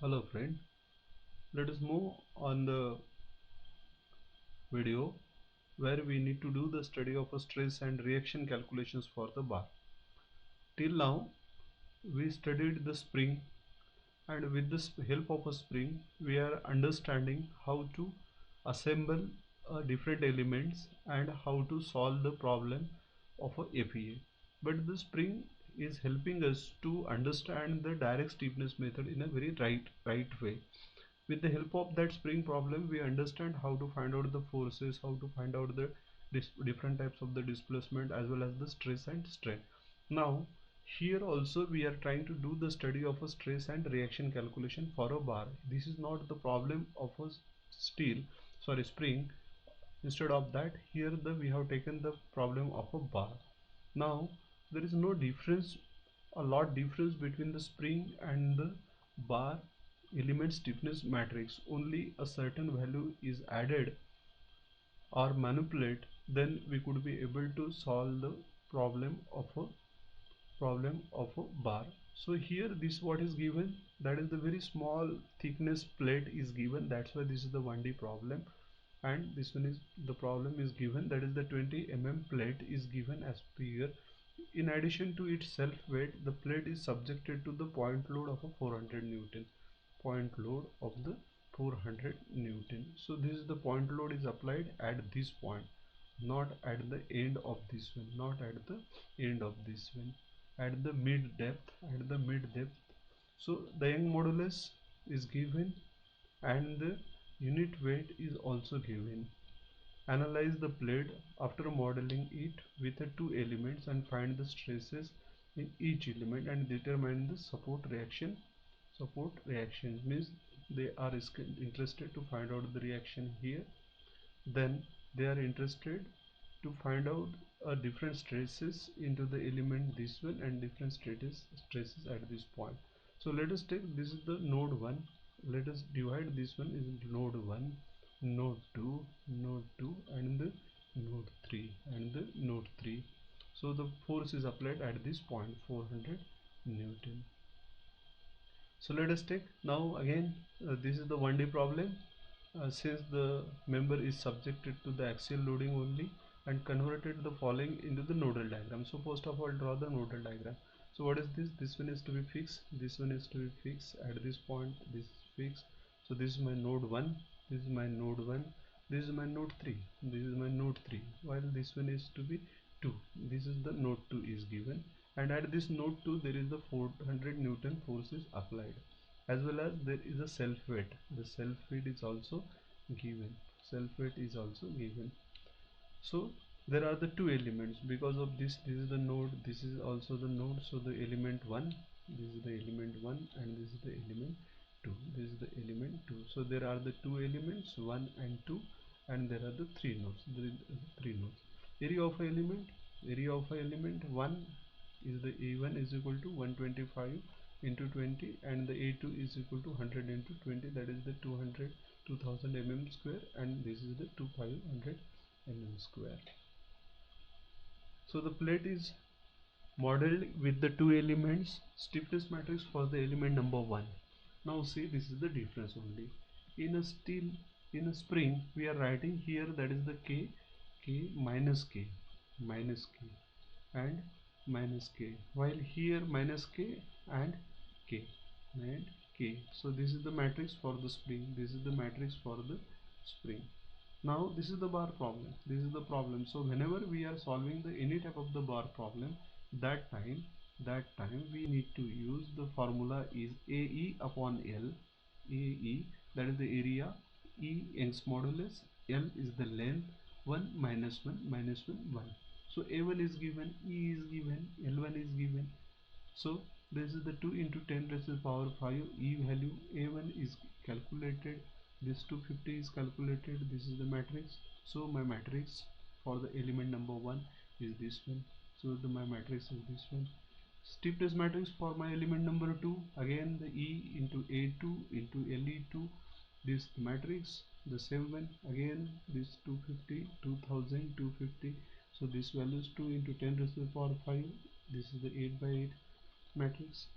Hello friend, let us move on the video where we need to do the study of a stress and reaction calculations for the bar. Till now we studied the spring, and with the help of a spring we are understanding how to assemble different elements and how to solve the problem of a FEA. But the spring is helping us to understand the direct stiffness method in a very right way. With the help of that spring problem we understand how to find out the forces, how to find out the different types of the displacement as well as the stress and strain. Now here also we are trying to do the study of a stress and reaction calculation for a bar. This is not the problem of a spring. Instead of that, here we have taken the problem of a bar. Now there is no difference, a lot difference between the spring and the bar element stiffness matrix. Only a certain value is added or manipulate, then we could be able to solve the problem of a bar. So here this what is given, that is the very small thickness plate is given, that's why this is the 1D problem. And this one is the problem is given, that is the 20 plate is given as per here. In addition to its self weight, the plate is subjected to the point load of a 400 Newton. Point load of the 400 Newton. So this is the point load is applied at this point, not at the end of this one, not at the end of this one, at the mid depth, So the Young modulus is given and the unit weight is also given. Analyze the plate after modeling it with the two elements and find the stresses in each element and determine the support reaction. Support reactions means they are interested to find out the reaction here. Then they are interested to find out different stresses into the element this one and different stresses at this point. So let us take, this is the node 1, let us divide this one into node 1, node 2, node 2 and the node 3 and the node 3. So the force is applied at this point 400 Newton. So let us take now again, this is the 1D problem. Since the member is subjected to the axial loading only, and converted the following into the nodal diagram. So first of all draw the nodal diagram. So what is this? This one is to be fixed, this one is to be fixed at this point, this is fixed. So this is my node 1, this is my node 1, this is my node 3, this is my node 3, while this one is to be 2, this is the node 2 is given, and at this node 2 there is the 400 Newton force is applied, as well as there is a self weight. The self weight is also given, so there are the two elements. Because of this, this is the node, this is also the node. So the element 1, this is the element 1 and this is the element 2, this is the element 2. So there are the two elements 1 and 2, and there are the three nodes. There is three nodes. Area of element 1 is the A1 is equal to 125 into 20, and the A2 is equal to 100 into 20, that is the 2000 square, and this is the 2500 square. So the plate is modeled with the two elements stiffness matrix for the element number 1. Now see, this is the difference only. In a steel, in a spring, we are writing here, that is the k minus k and minus k, while here minus k and k and k. So this is the matrix for the spring, this is the matrix for the spring. Now this is the bar problem, this is the problem. So whenever we are solving the any type of the bar problem, that time we need to use the formula is AE upon L. AE, that is the area, E Young's modulus, L is the length, 1 minus 1 minus 1 1. So A1 is given, E is given, L1 is given. So this is the 2 into 10 raised to the power 5 E value. A1 is calculated, this 250 is calculated, this is the matrix. So my matrix for the element number 1 is this one. So my matrix is this one. Stiffness matrix for my element number 2, again the E into A2 into LE2, this matrix, the same one, again this 250, 2000, 250. So this value is 2 into 10 raised to the power 5, this is the 8 by 8 matrix.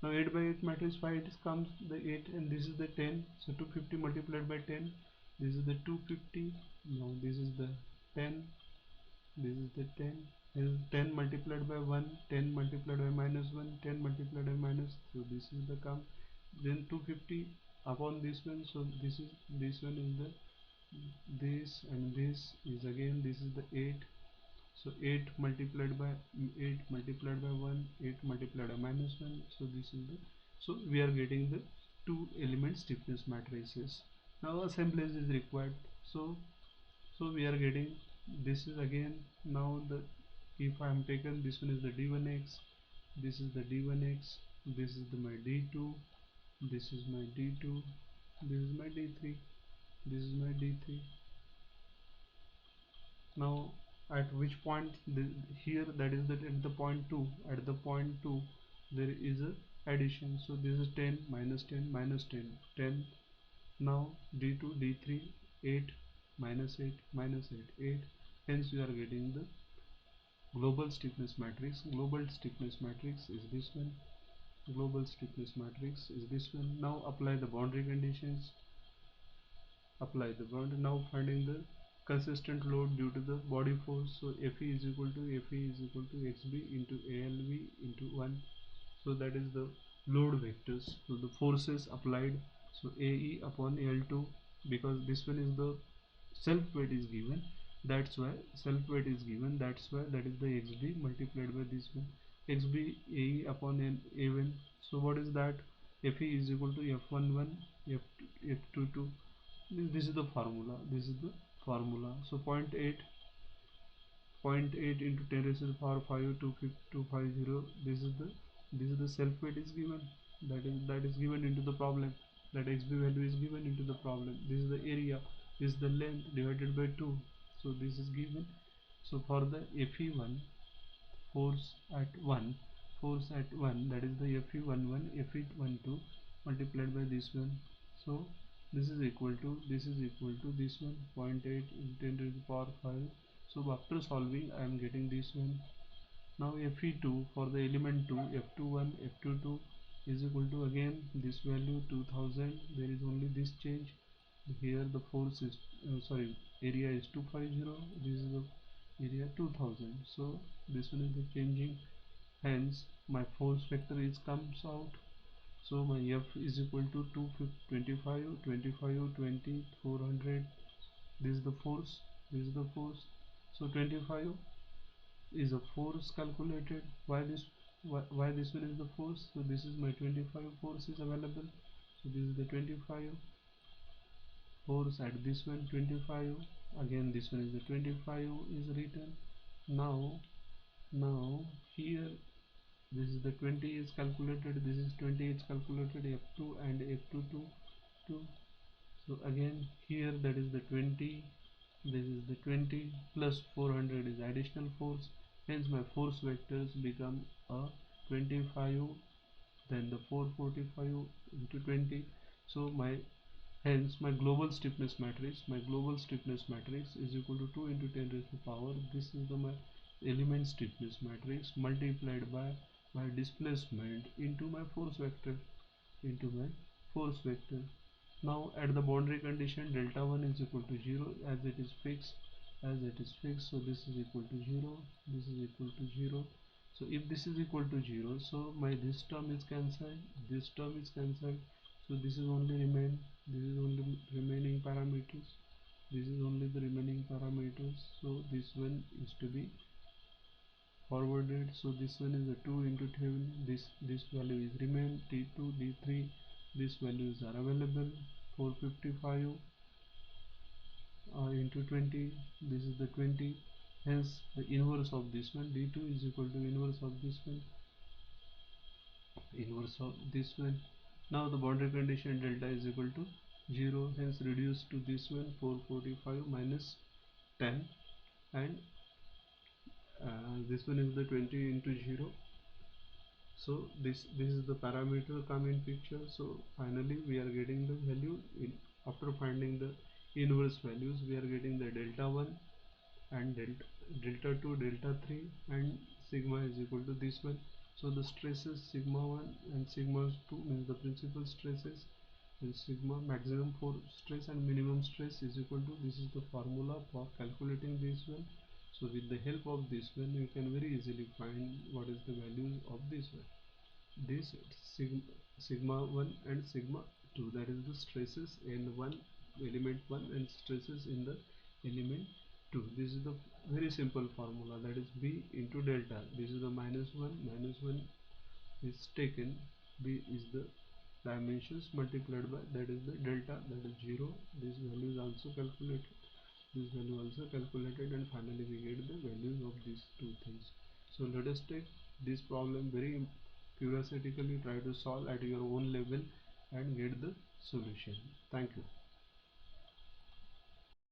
Now 8 by 8 matrix, why it comes the 8 and this is the 10, so 250 multiplied by 10, this is the 250. Now this is the 10, this is the 10, and 10 multiplied by 1, 10 multiplied by minus 1, 10 multiplied by minus, so this is the come. Then 250 upon this one, so this one is the this, and this is again, this is the 8, so 8 multiplied by 8 multiplied by 1, 8 multiplied by minus 1, so this is the, so we are getting the two element stiffness matrices. Now assemblage is required, so we are getting, this is again, now the, if I am taken, this one is the d1x, this is the d1x, this is the my d2, this is my d2, this is my d3, this is my d3. Now at which point here, that is that at the point 2, at the point 2 there is a addition, so this is 10 minus 10 minus 10, 10. Now d2 d3, 8 minus 8 minus 8, 8. Hence we are getting the global stiffness matrix. Global stiffness matrix is this one, global stiffness matrix is this one. Now apply the boundary conditions, apply the boundary. Now finding the consistent load due to the body force, so Fe is equal to xb into alv into 1, so that is the load vectors, so the forces applied, so ae upon l2, because this one is the self weight is given, that's why self weight is given, that's why that is the xb multiplied by this one, xb ae upon a1, so what is that, Fe is equal to f11 f22, this is the formula, this is the formula, so point 8 into 10 raised to the power 5 250, this is the self weight is given, that is given into the problem, that xb value is given into the problem, this is the area, this is the length divided by 2, so this is given. So for the fe1 force at 1, that is the fe11 fe12 multiplied by this one, so this is equal to this one, point 0.8 into 10 to the power 5, so after solving I am getting this one. Now Fe2 for the element 2, F21 F22 is equal to again this value 2000, there is only this change, here the force is area is 250, this is the area 2000, so this one is the changing, hence my force vector is comes out, so my F is equal to 225 25 20 400, this is the force, so 25 is a force calculated, why this one is the force, so this is my 25 force is available, so this is the 25 force at this one 25, again this one is the 25 is written. Now here this is the 20 is calculated, this is 20 is calculated, f2 and f22 2, so again here that is the 20, this is the 20 plus 400 is additional force, hence my force vectors become a 25, then the 445 into 20, so my, hence my global stiffness matrix, is equal to 2 into 10 raised to power, this is the my element stiffness matrix multiplied by my displacement into my force vector, into my force vector. Now at the boundary condition delta 1 is equal to 0, as it is fixed, so this is equal to 0, this is equal to 0, so if this is equal to 0, so my this term is cancelled, so this is only remain, this is only remaining parameters, so this one is to be forwarded, so this one is a 2 into 10, this value is remain, d2 d3, these values are available, 455 into 20, this is the 20, hence the inverse of this one, d2 is equal to inverse of this one, now the boundary condition delta is equal to 0, hence reduced to this one, 445 minus 10, and this one is the 20 into 0, so this is the parameter come in picture, so finally we are getting the value in, after finding the inverse values we are getting the delta 1 and delta 2 delta 3 and sigma is equal to this one, So the stresses sigma 1 and sigma 2 means the principal stresses, and sigma maximum for stress and minimum stress is equal to, this is the formula for calculating this one. So with the help of this one you can very easily find what is the values of this one. This sigma 1 and sigma 2, that is the stresses in one element 1 and stresses in the element 2. This is the very simple formula, that is B into delta. This is the minus 1 is taken, B is the dimensions multiplied by, that is the delta, that is 0. This value is also calculated, this value also calculated, and finally we get the values of these two things. So let us take this problem very curiosity, try to solve at your own level and get the solution. Thank you.